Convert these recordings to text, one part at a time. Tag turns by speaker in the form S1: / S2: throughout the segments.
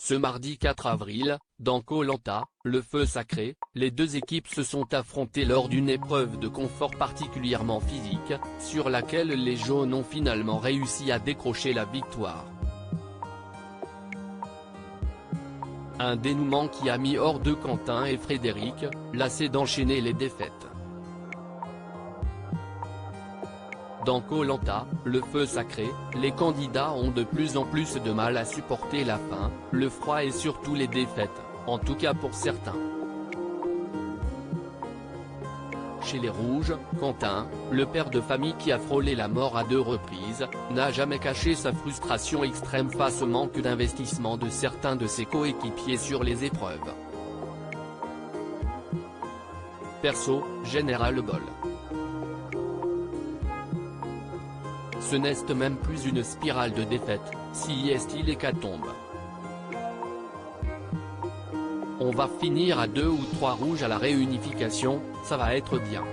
S1: Ce mardi 4 avril, dans Koh Lanta, le feu sacré, les deux équipes se sont affrontées lors d'une épreuve de confort particulièrement physique, sur laquelle les jaunes ont finalement réussi à décrocher la victoire. Un dénouement qui a mis hors de Quentin et Frédéric, lassés d'enchaîner les défaites. Dans Koh Lanta, le feu sacré, les candidats ont de plus en plus de mal à supporter la faim, le froid et surtout les défaites, en tout cas pour certains. Chez les Rouges, Quentin, le père de famille qui a frôlé la mort à 2 reprises, n'a jamais caché sa frustration extrême face au manque d'investissement de certains de ses coéquipiers sur les épreuves. Perso, Général Bol. Ce n'est même plus une spirale de défaite, si est-il l'hécatombe. On va finir à 2 ou 3 rouges à la réunification, ça va être bien.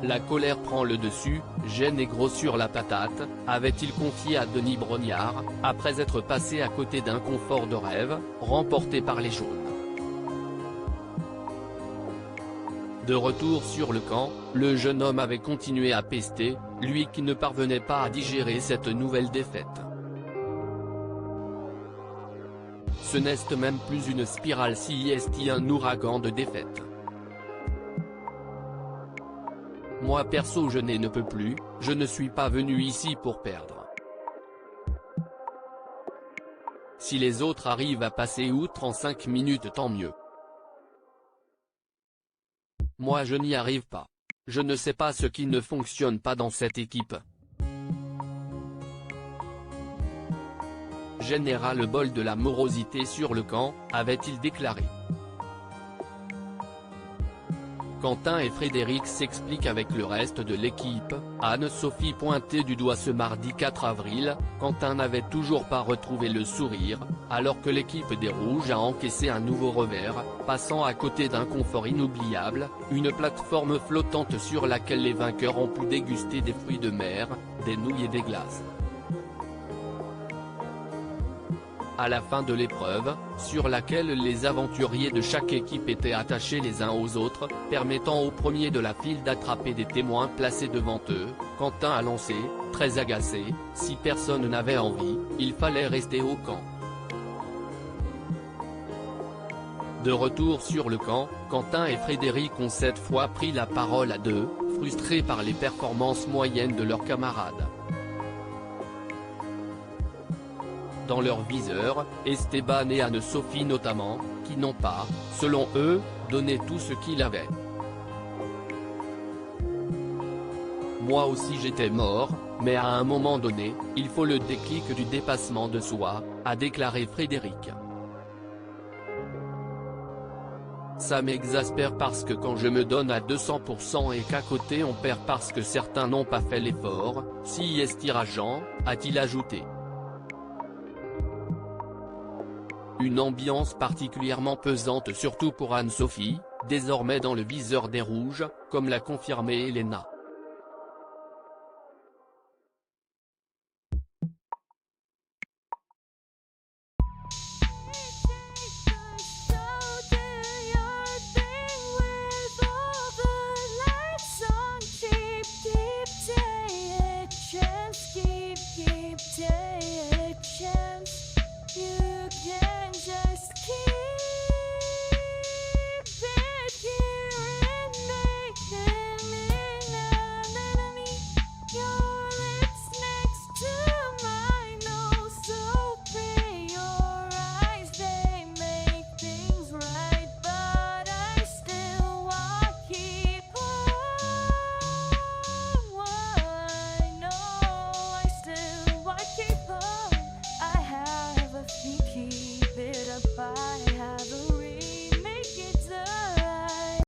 S1: La colère prend le dessus, Gênes est gros sur la patate, avait-il confié à Denis Brognard, après être passé à côté d'un confort de rêve, remporté par les jaunes. De retour sur le camp, le jeune homme avait continué à pester, lui qui ne parvenait pas à digérer cette nouvelle défaite. Ce n'est même plus une spirale si est un ouragan de défaites. Moi perso je ne peux plus, je ne suis pas venu ici pour perdre. Si les autres arrivent à passer outre en 5 minutes tant mieux. Moi je n'y arrive pas. Je ne sais pas ce qui ne fonctionne pas dans cette équipe. Général Bol de la morosité sur le camp, avait-il déclaré. Quentin et Frédéric s'expliquent avec le reste de l'équipe, Anne-Sophie pointait du doigt ce mardi 4 avril, Quentin n'avait toujours pas retrouvé le sourire, alors que l'équipe des Rouges a encaissé un nouveau revers, passant à côté d'un confort inoubliable, une plateforme flottante sur laquelle les vainqueurs ont pu déguster des fruits de mer, des nouilles et des glaces. À la fin de l'épreuve, sur laquelle les aventuriers de chaque équipe étaient attachés les uns aux autres, permettant aux premiers de la file d'attraper des témoins placés devant eux, Quentin a lancé, très agacé, si personne n'avait envie, il fallait rester au camp. De retour sur le camp, Quentin et Frédéric ont cette fois pris la parole à 2, frustrés par les performances moyennes de leurs camarades. Dans leur viseur, Esteban et Anne-Sophie notamment, qui n'ont pas, selon eux, donné tout ce qu'ils avaient. Moi aussi j'étais mort, mais à un moment donné, il faut le déclic du dépassement de soi, a déclaré Frédéric. Ça m'exaspère parce que quand je me donne à 200% et qu'à côté on perd parce que certains n'ont pas fait l'effort, si est irrageant, a-t-il ajouté. Une ambiance particulièrement pesante surtout pour Anne-Sophie, désormais dans le viseur des Rouges, comme l'a confirmé Elena.